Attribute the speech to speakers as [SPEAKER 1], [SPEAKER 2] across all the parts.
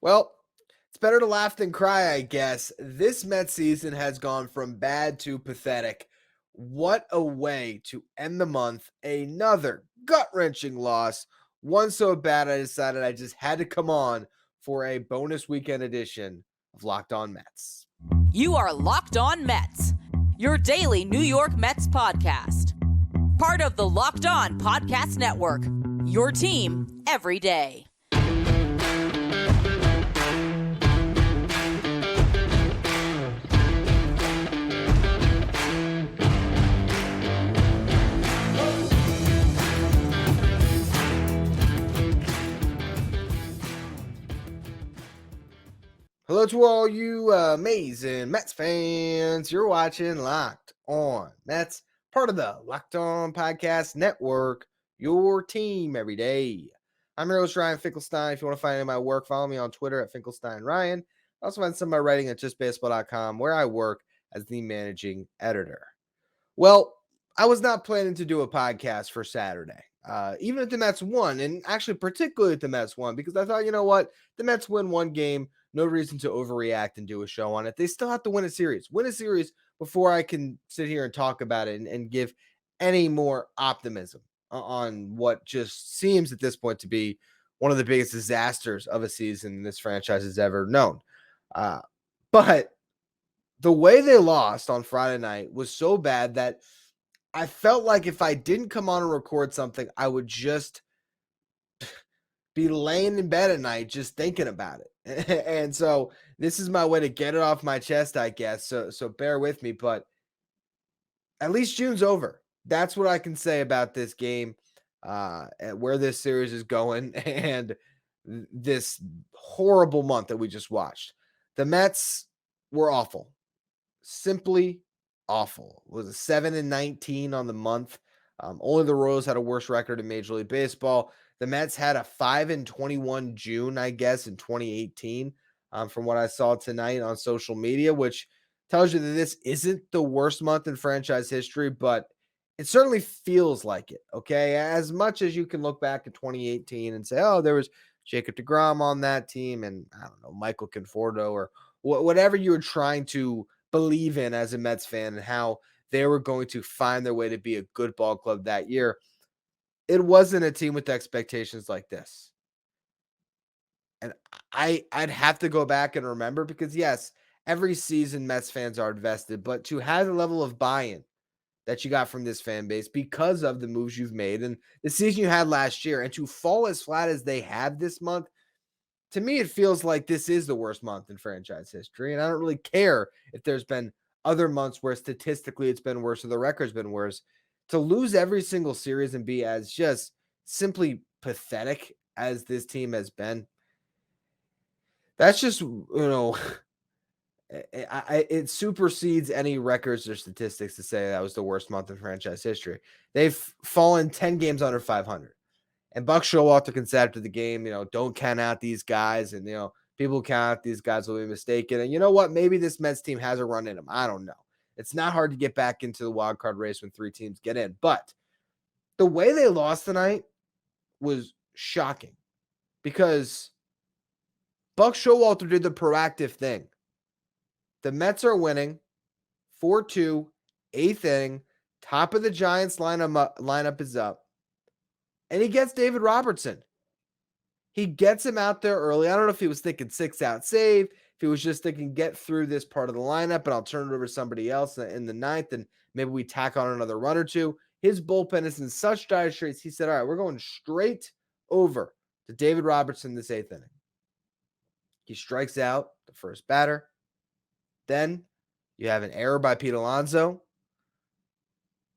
[SPEAKER 1] Well, it's better to laugh than cry, I guess. This Mets season has gone from bad to pathetic. What a way to end the month. Another gut-wrenching loss. One so bad I decided I just had to come on for a bonus weekend edition of Locked On Mets.
[SPEAKER 2] You are Locked On Mets, your daily New York Mets podcast. Part of the Locked On Podcast Network, your team every day.
[SPEAKER 1] Hello to all you amazing Mets fans. You're watching Locked On Mets, part of the Locked On Podcast Network, your team every day. I'm your host, Ryan Finkelstein. If you want to find any of my work, follow me on Twitter at FinkelsteinRyan. Also find some of my writing at justbaseball.com, where I work as the managing editor. Well, I was not planning to do a podcast for Saturday, even if the Mets won, and actually particularly if the Mets won, because I thought, you know what, the Mets win one game, no reason to overreact and do a show on it. They still have to win a series before I can sit here and talk about it and give any more optimism on what just seems at this point to be one of the biggest disasters of a season this franchise has ever known. But the way they lost on Friday night was so bad that I felt like if I didn't come on and record something, I would just be laying in bed at night just thinking about it. And so this is my way to get it off my chest, I guess. So bear with me, but at least June's over. That's what I can say about this game, where this series is going, and this horrible month that we just watched. The Mets were awful. Simply awful. It was a 7-19 on the month. Only the Royals had a worse record in Major League Baseball. The Mets had a 5-21 June, I guess, in 2018, from what I saw tonight on social media, which tells you that this isn't the worst month in franchise history, but it certainly feels like it, okay? As much as you can look back at 2018 and say, oh, there was Jacob deGrom on that team and, I don't know, Michael Conforto or whatever you were trying to believe in as a Mets fan and how they were going to find their way to be a good ball club that year. It wasn't a team with expectations like this. And I'd have to go back and remember because, yes, every season Mets fans are invested, but to have the level of buy-in that you got from this fan base because of the moves you've made and the season you had last year and to fall as flat as they have this month, to me, it feels like this is the worst month in franchise history. And I don't really care if there's been other months where statistically it's been worse or the record's been worse. To lose every single series and be as just simply pathetic as this team has been, that's just, it supersedes any records or statistics to say that was the worst month in franchise history. They've fallen 10 games under 500. And Buck Showalter can say after the game, don't count out these guys. And, people count out these guys will be mistaken. And you know what? Maybe this Mets team has a run in them. I don't know. It's not hard to get back into the wild card race when three teams get in. But the way they lost tonight was shocking because Buck Showalter did the proactive thing. The Mets are winning 4-2, eighth inning, top of the Giants lineup is up. And he gets David Robertson. He gets him out there early. I don't know if he was thinking 6-out save, if he was just thinking get through this part of the lineup and I'll turn it over to somebody else in the ninth and maybe we tack on another run or two. His bullpen is in such dire straits. He said, all right, we're going straight over to David Robertson this eighth inning. He strikes out the first batter. Then you have an error by Pete Alonso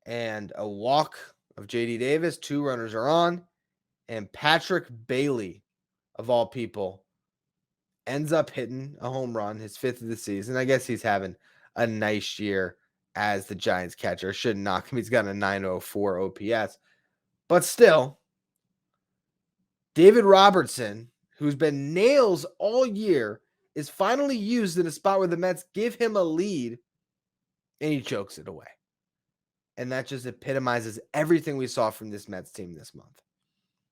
[SPEAKER 1] and a walk of J.D. Davis. Two runners are on. And Patrick Bailey, of all people, ends up hitting a home run, his fifth of the season. I guess he's having a nice year as the Giants catcher. Shouldn't knock him. He's got a 904 OPS. But still, David Robertson, who's been nails all year, is finally used in a spot where the Mets give him a lead, and he chokes it away. And that just epitomizes everything we saw from this Mets team this month.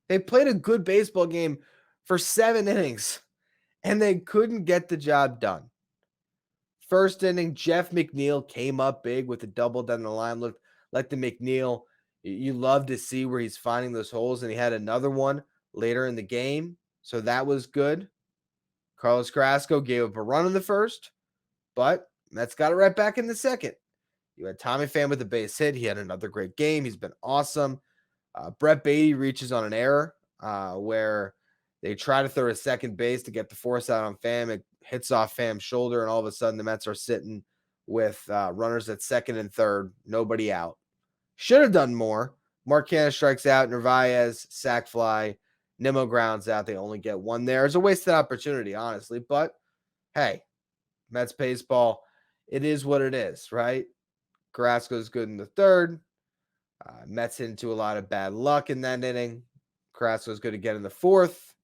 [SPEAKER 1] They played a good baseball game for 7 innings, and they couldn't get the job done. First inning, Jeff McNeil came up big with a double down the line. Looked like the McNeil you love to see where he's finding those holes, and he had another one later in the game, so that was good. Carlos Carrasco gave up a run in the first, but Mets got it right back in the second. You had Tommy Pham with a base hit. He had another great game. He's been awesome. Brett Beatty reaches on an error where they try to throw a second base to get the force out on Pham. It hits off Pham's shoulder, and all of a sudden the Mets are sitting with runners at second and third, nobody out. Should have done more. Marquez strikes out, Narvaez, sac fly, Nimmo grounds out. They only get one there. It's a wasted opportunity, honestly, but hey, Mets baseball, it is what it is, right? Carrasco's good in the third. Mets into a lot of bad luck in that inning. Carrasco's good again in the fourth.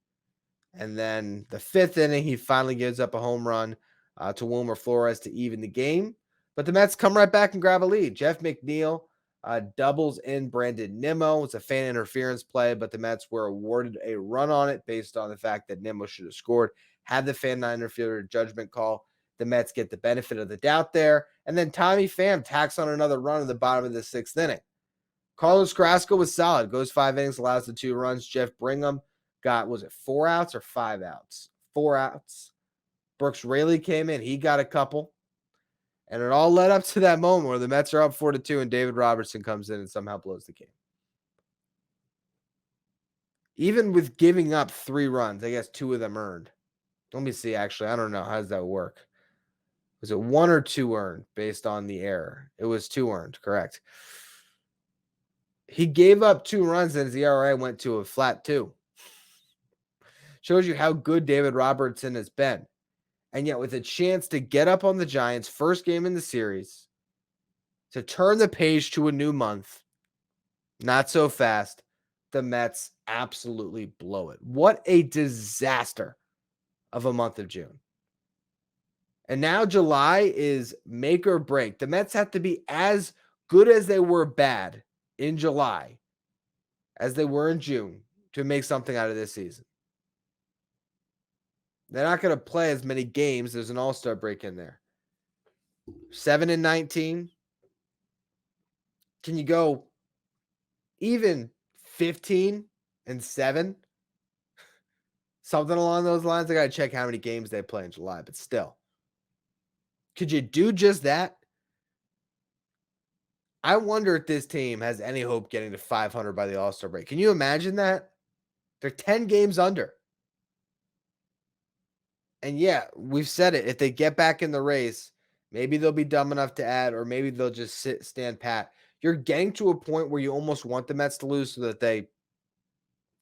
[SPEAKER 1] And then the fifth inning, he finally gives up a home run to Wilmer Flores to even the game. But the Mets come right back and grab a lead. Jeff McNeil doubles in Brandon Nimmo. It's a fan interference play, but the Mets were awarded a run on it based on the fact that Nimmo should have scored. Had the fan non-interference judgment call, the Mets get the benefit of the doubt there. And then Tommy Pham tacks on another run in the bottom of the sixth inning. Carlos Carrasco was solid. Goes 5 innings, allows the 2 runs. Jeff Brigham got, was it 4 outs or 5 outs? 4 outs. Brooks Raley came in. He got a couple. And it all led up to that moment where the Mets are up 4-2 and David Robertson comes in and somehow blows the game. Even with giving up 3 runs, I guess 2 of them earned. Let me see, actually. I don't know. How does that work? Was it 1 or 2 earned based on the error? It was 2 earned, correct. He gave up 2 runs and his ERA went to a flat 2. Shows you how good David Robertson has been. And yet with a chance to get up on the Giants' first game in the series, to turn the page to a new month, not so fast, the Mets absolutely blow it. What a disaster of a month of June. And now July is make or break. The Mets have to be as good as they were bad in July as they were in June to make something out of this season. They're not going to play as many games. There's an all-star break in there. 7-19. Can you go even 15-7? Something along those lines. I got to check how many games they play in July, but still. Could you do just that? I wonder if this team has any hope getting to 500 by the all-star break. Can you imagine that? They're 10 games under. And yeah, we've said it. If they get back in the race, maybe they'll be dumb enough to add, or maybe they'll just stand pat. You're getting to a point where you almost want the Mets to lose so that they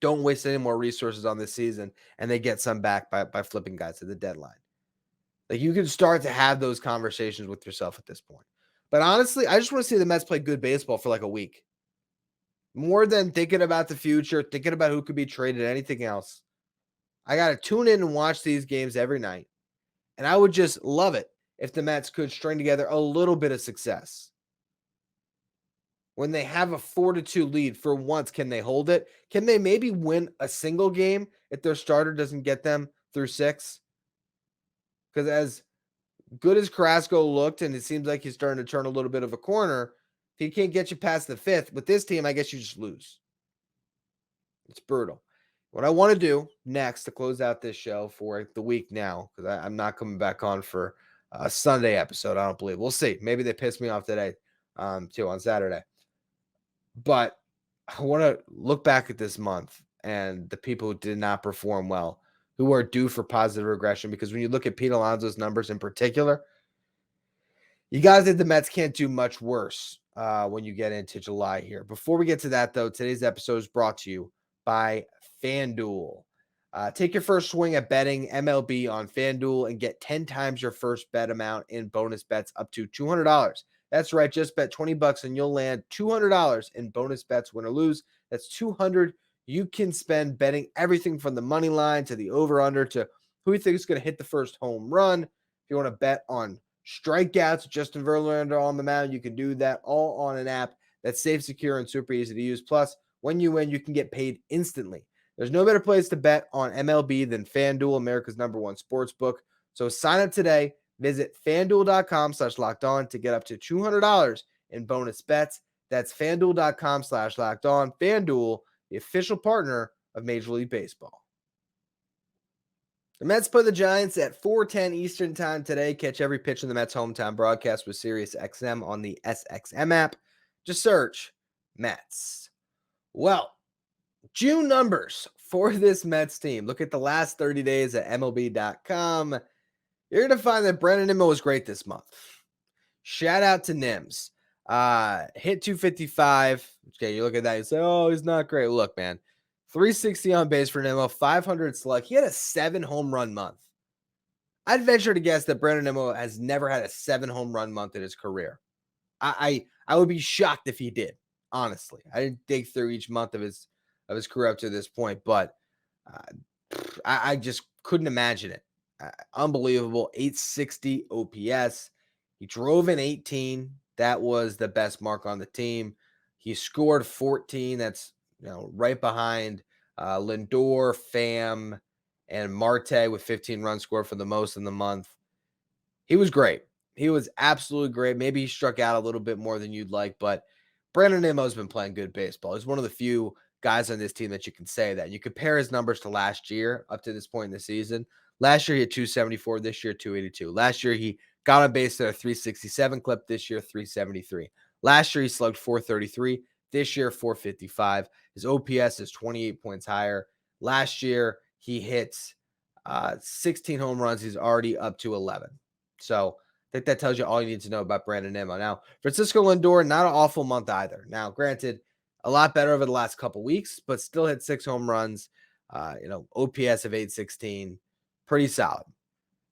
[SPEAKER 1] don't waste any more resources on this season and they get some back by flipping guys at the deadline. Like, you can start to have those conversations with yourself at this point. But honestly, I just want to see the Mets play good baseball for like a week. More than thinking about the future, thinking about who could be traded, anything else. I got to tune in and watch these games every night. And I would just love it if the Mets could string together a little bit of success. When they have a 4-2 lead, for once, can they hold it? Can they maybe win a single game if their starter doesn't get them through 6? Because as good as Carrasco looked, and it seems like he's starting to turn a little bit of a corner, if he can't get you past the 5th, with this team, I guess you just lose. It's brutal. What I want to do next to close out this show for the week now, because I'm not coming back on for a Sunday episode, I don't believe. We'll see. Maybe they piss me off today, too, on Saturday. But I want to look back at this month and the people who did not perform well, who are due for positive regression, because when you look at Pete Alonso's numbers in particular, you guys think the Mets can't do much worse when you get into July here. Before we get to that, though, today's episode is brought to you by FanDuel. Take your first swing at betting MLB on FanDuel and get 10 times your first bet amount in bonus bets up to $200. That's right. Just bet $20 and you'll land $200 in bonus bets, win or lose. That's $200 you can spend betting everything from the money line to the over-under to who you think is going to hit the first home run. If you want to bet on strikeouts, Justin Verlander on the mound, you can do that all on an app that's safe, secure, and super easy to use. Plus, when you win, you can get paid instantly. There's no better place to bet on MLB than FanDuel, America's #1 sports book. So sign up today. Visit FanDuel.com/lockedon to get up to $200 in bonus bets. That's FanDuel.com/lockedon. FanDuel, the official partner of Major League Baseball. The Mets play the Giants at 4:10 Eastern time today. Catch every pitch of the Mets' hometown broadcast with SiriusXM on the SXM app. Just search Mets. Well, June numbers for this Mets team. Look at the last 30 days at MLB.com. You're going to find that Brandon Nimmo was great this month. Shout out to Nims. Hit 255. Okay, you look at that, you say, oh, he's not great. Look, man, 360 on base for Nimmo, 500 slug. He had a 7 home run month. I'd venture to guess that Brandon Nimmo has never had a 7 home run month in his career. I would be shocked if he did, honestly. I didn't dig through each month of his career up to this point, but I just couldn't imagine it. Unbelievable. 860 OPS. He drove in 18. That was the best mark on the team. He scored 14. That's right behind Lindor, Pham, and Marte with 15 runs scored for the most in the month. He was great. He was absolutely great. Maybe he struck out a little bit more than you'd like, but Brandon Nimmo's been playing good baseball. He's one of the few guys on this team that you can say that. You compare his numbers to last year up to this point in the season. Last year, he had 274. This year, 282. Last year, he got on base at a 367 clip. This year, 373. Last year, he slugged 433. This year, 455. His OPS is 28 points higher. Last year, he hit 16 home runs. He's already up to 11. So I think that tells you all you need to know about Brandon Nimmo. Now, Francisco Lindor, not an awful month either. Now, granted, a lot better over the last couple weeks, but still hit 6 home runs. OPS of 816. Pretty solid.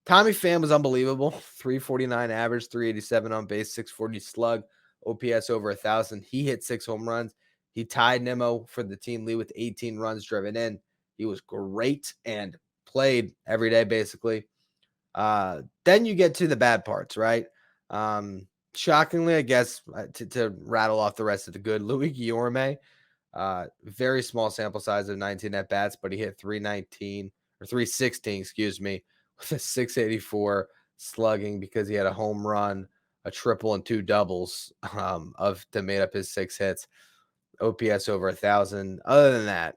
[SPEAKER 1] Tommy Pham was unbelievable. 349 average, 387 on base, 640 slug, OPS over 1,000. He hit 6 home runs. He tied Nimmo for the team lead with 18 runs driven in. He was great and played every day, basically. Then you get to the bad parts, right? Shockingly, I guess, to rattle off the rest of the good, Louis Guillorme, very small sample size of 19 at-bats, but he hit 316, with a 684 slugging because he had a home run, a triple, and 2 doubles to made up his 6 hits. OPS over 1,000. Other than that,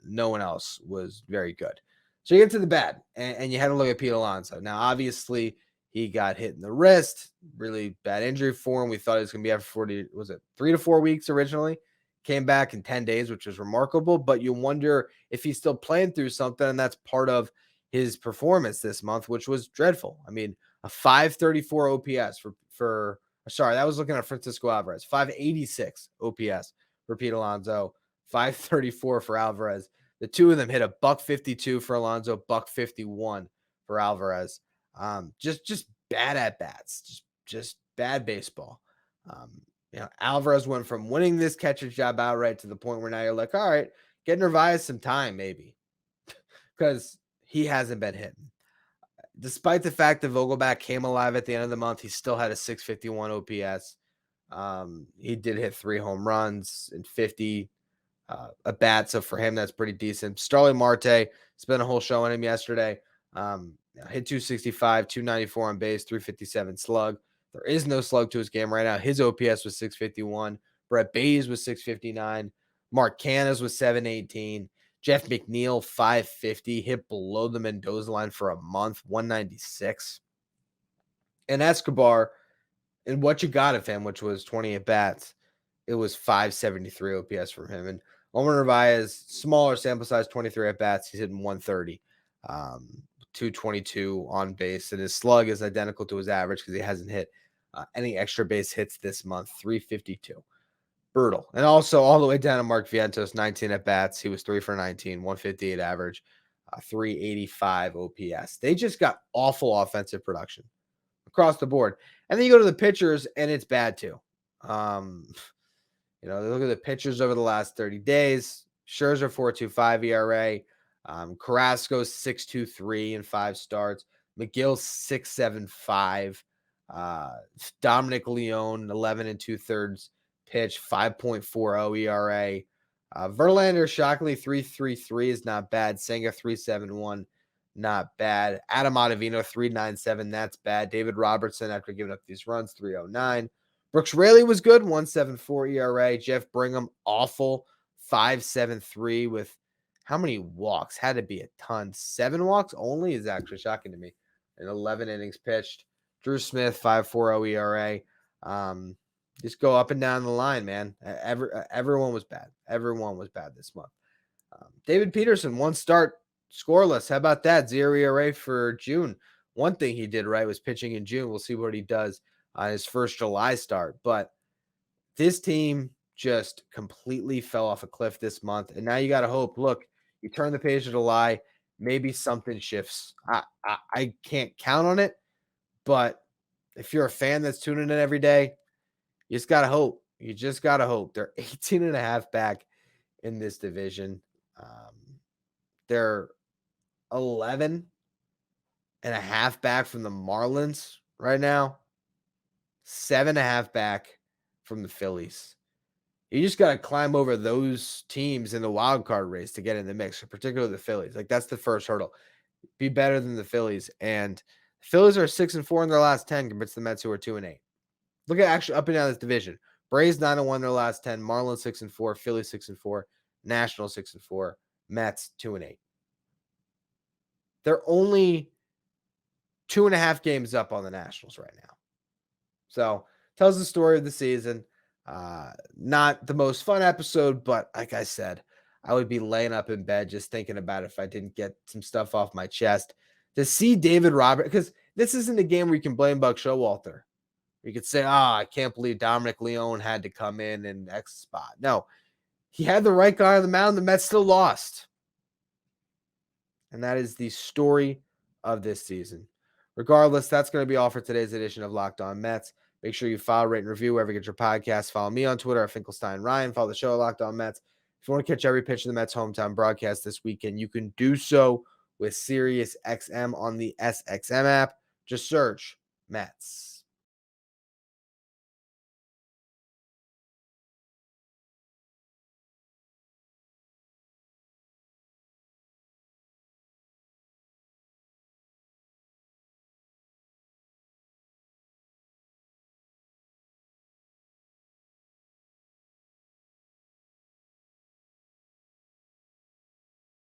[SPEAKER 1] no one else was very good. So you get to the bad, and you had to look at Pete Alonso. Now, obviously, he got hit in the wrist, really bad injury for him. We thought he was going to be out for 3 to 4 weeks originally? Came back in 10 days, which was remarkable, but you wonder if he's still playing through something, and that's part of his performance this month, which was dreadful. I mean, a 534 OPS that was looking at Francisco Alvarez, 586 OPS for Pete Alonso, 534 for Alvarez. The two of them hit a $152 for Alonso, $151 for Alvarez. Just bad at bats, just bad baseball. Alvarez went from winning this catcher's job outright to the point where now you're like, all right, get Narvaez some time maybe, because he hasn't been hitting. Despite the fact that Vogelback came alive at the end of the month, he still had a 651 OPS. He did hit 3 home runs and 50 at bat, so for him that's pretty decent. Starling Marte spent a whole show on him yesterday. Hit 265, 294 on base, 357 slug. There is no slug to his game right now. His OPS was 651. Brett Bays was 659. Mark Cannas was 718. Jeff McNeil, 550. Hit below the Mendoza line for a month, 196. And Escobar, and what you got of him, which was 20 at bats, it was 573 OPS from him. And Omar Narvaez, smaller sample size, 23 at bats. He's hitting 130, 222 on base, and his slug is identical to his average because he hasn't hit any extra base hits this month, 352. Brutal. And also all the way down to Mark Vientos, 19 at bats. He was 3 for 19, 158 average, 385 OPS. They just got awful offensive production across the board. And then you go to the pitchers, and it's bad too. They look at the pitchers over the last 30 days. Scherzer, 4.25 ERA. Carrasco's 6.23 in 5 starts. McGill, 6.75. Dominic Leone, 11 2/3 pitch, 5.40 ERA. Verlander, shockingly, 3.33 is not bad. Senga, 3.71, not bad. Adam Ottavino, 3.97, that's bad. David Robertson, after giving up these runs, 3.09. Brooks Raley was good, 1.74 ERA. Jeff Brigham, awful, 5.73 with how many walks? Had to be a ton. 7 walks only is actually shocking to me. In 11 innings pitched. Drew Smith, 5.40 ERA. Just go up and down the line, man. Everyone was bad. Everyone was bad this month. David Peterson, 1 start, scoreless. How about that? 0 ERA for June. One thing he did right was pitching in June. We'll see what he does on his first July start. But this team just completely fell off a cliff this month. And now you got to hope, look, you turn the page to July, maybe something shifts. I can't count on it. But if you're a fan that's tuning in every day, you just got to hope. You just got to hope. They're 18.5 back in this division. They're 11.5 back from the Marlins right now. 7.5 back from the Phillies. You just got to climb over those teams in the wild card race to get in the mix, particularly the Phillies. Like, that's the first hurdle. Be better than the Phillies. And the Phillies are 6-4 in their last 10 compared to the Mets, who are 2-8. Look at actually up and down this division. Braves 9-1 their last 10. Marlins 6-4. Phillies 6-4. Nationals 6-4. Mets 2-8. They're only 2.5 games up on the Nationals right now. So tells the story of the season. Not the most fun episode, but like I said, I would be laying up in bed just thinking about it if I didn't get some stuff off my chest. To see David Roberts, because this isn't a game where you can blame Buck Showalter. You could say, I can't believe Dominic Leone had to come in X spot. No, he had the right guy on the mound. The Mets still lost. And that is the story of this season. Regardless, that's going to be all for today's edition of Locked On Mets. Make sure you follow, rate, and review wherever you get your podcasts. Follow me on Twitter at Finkelstein Ryan. Follow the show at Locked On Mets. If you want to catch every pitch of the Mets hometown broadcast this weekend, you can do so with SiriusXM on the SXM app. Just search Mets.